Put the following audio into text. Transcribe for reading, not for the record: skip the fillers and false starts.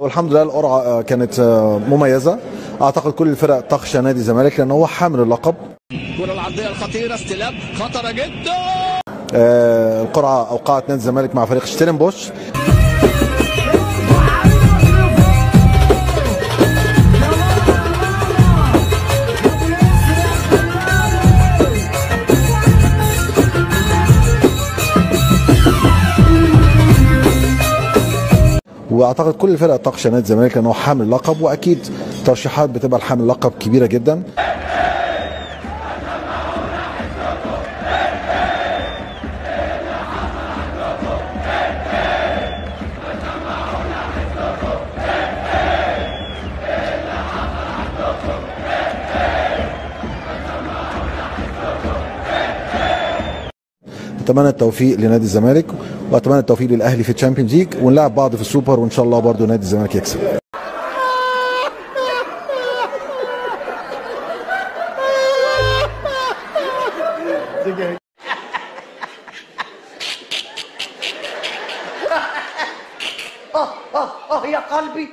والحمد لله القرعه كانت مميزه. اعتقد كل الفرق تخشى نادي الزمالك لان هو حامل اللقب. الكره العرضيه الخطيره، استلام خطره جدا. القرعه اوقعت نادي الزمالك مع فريق شتيرنبوش. واعتقد كل الفرق تخشى نادي الزمالك لانه حامل اللقب، واكيد ترشيحات بتبقى الحامل اللقب كبيره جدا. اتمنى التوفيق لنادي الزمالك واتمنى التوفيق للاهلي في الشامبيونز ليج، ونلعب بعض في السوبر، وان شاء الله برضو نادي الزمالك يكسب. يا قلبي